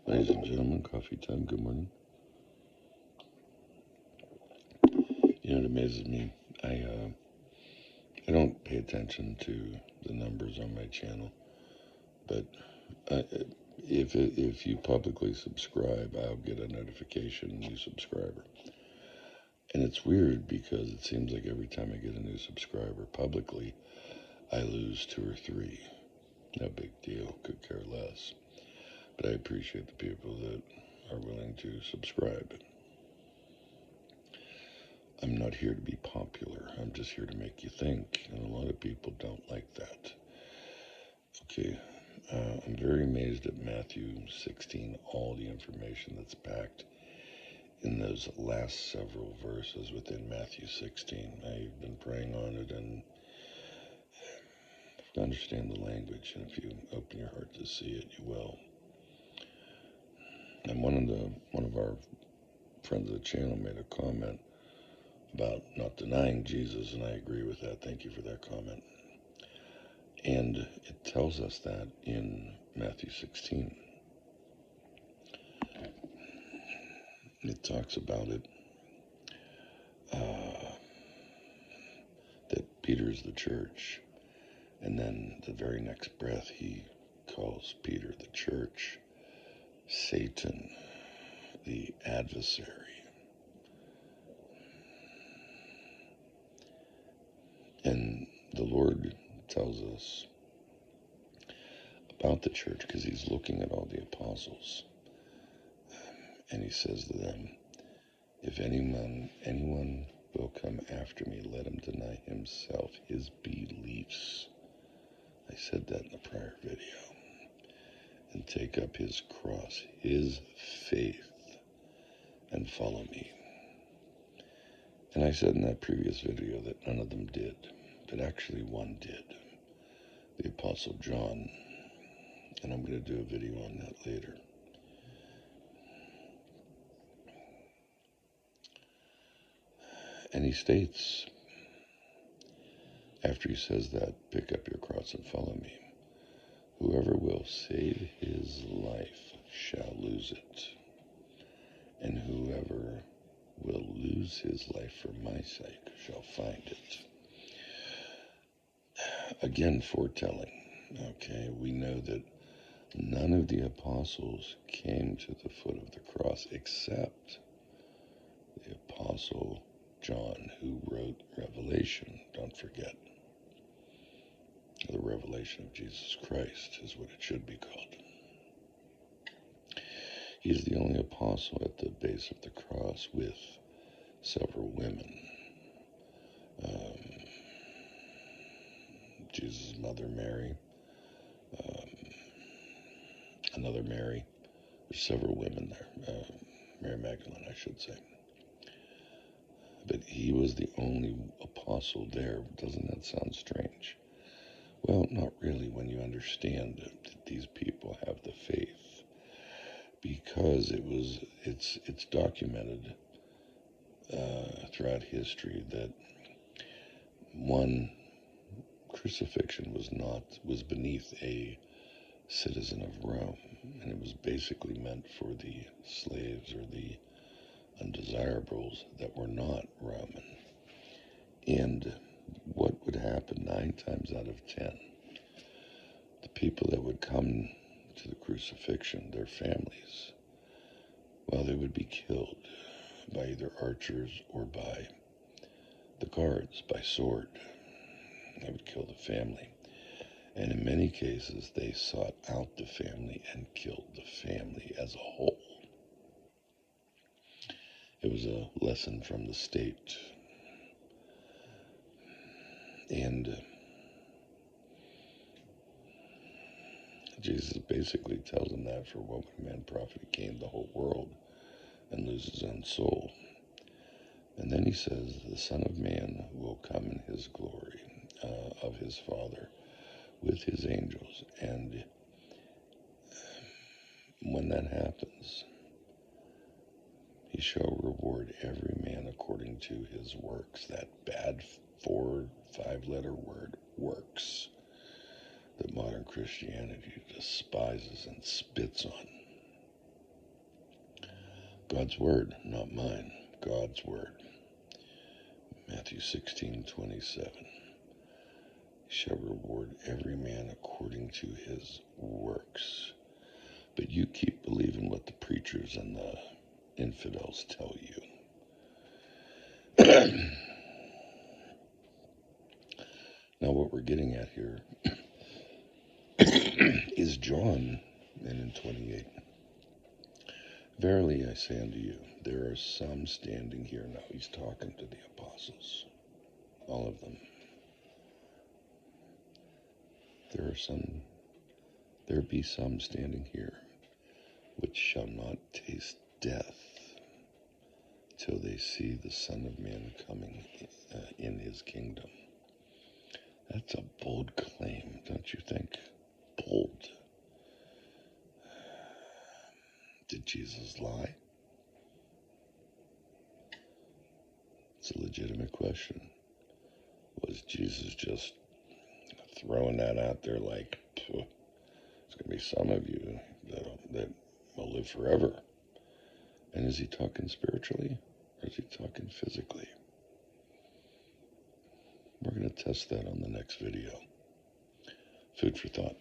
Ladies and gentlemen, coffee time, good morning. You know, it amazes me. I don't pay attention to the numbers on my channel, but I, if you publicly subscribe, I'll get a notification, new subscriber. And it's weird because it seems like every time I get a new subscriber publicly, I lose two or three. No big deal, could care less. But I appreciate the people that are willing to subscribe. I'm not here to be popular. I'm just here to make you think. And a lot of people don't like that. Okay, I'm very amazed at Matthew 16, all the information that's packed in those last several verses within Matthew 16. I've been praying on it, and to understand the language, and if you open your heart to see it, you will. And one of our friends of the channel made a comment about not denying Jesus, and I agree with that. Thank you for that comment. And it tells us that in Matthew 16. It talks about it, that Peter is the church, and then the very next breath he calls Peter the church, Satan, the adversary. And the Lord tells us about the church because he's looking at all the apostles, and he says to them, if anyone will come after me, let him deny himself, his beliefs. I said that in the prior video. And take up his cross, his faith, and follow me. And I said in that previous video that none of them did, but actually one did, the Apostle John. And I'm going to do a video on that later. And he states, after he says that, pick up your cross and follow me. Whoever will save his life shall lose it. And whoever will lose his life for my sake shall find it. Again, foretelling. Okay, we know that none of the apostles came to the foot of the cross except the Apostle John, who wrote Revelation. Don't forget. The revelation of Jesus Christ is what it should be called. He's the only apostle at the base of the cross with several women. Jesus' mother Mary, another Mary. There's several women there. Mary Magdalene, I should say. But he was the only apostle there. Doesn't that sound strange? Well, not really when you understand that these people have the faith, because it's documented throughout history that one, crucifixion was beneath a citizen of Rome, and it was basically meant for the slaves or the undesirables that were not Roman. And what would happen 9 times out of 10? The people that would come to the crucifixion, their families, well, they would be killed by either archers or by the guards, by sword. They would kill the family. And in many cases, they sought out the family and killed the family as a whole. It was a lesson from the state. And Jesus basically tells them that, for what would a man profit to gain the whole world and lose his own soul? And then he says, the Son of Man will come in his glory of his Father with his angels. And when that happens, he shall reward every man according to his works. That bad 4-5-letter word, works, that modern Christianity despises and spits on. God's word, not mine. God's word. Matthew 16:27. Shall reward every man according to his works. But you keep believing what the preachers and the infidels tell you. Now what we're getting at here is John, and in 28. Verily I say unto you, there are some standing here. Now he's talking to the apostles, all of them. There be some standing here which shall not taste death till they see the Son of Man coming in his kingdom. That's a bold claim, don't you think? Bold. Did Jesus lie? It's a legitimate question. Was Jesus just throwing that out there like, there's going to be some of you that will live forever? And is he talking spiritually, or is he talking physically? We're going to test that on the next video. Food for thought.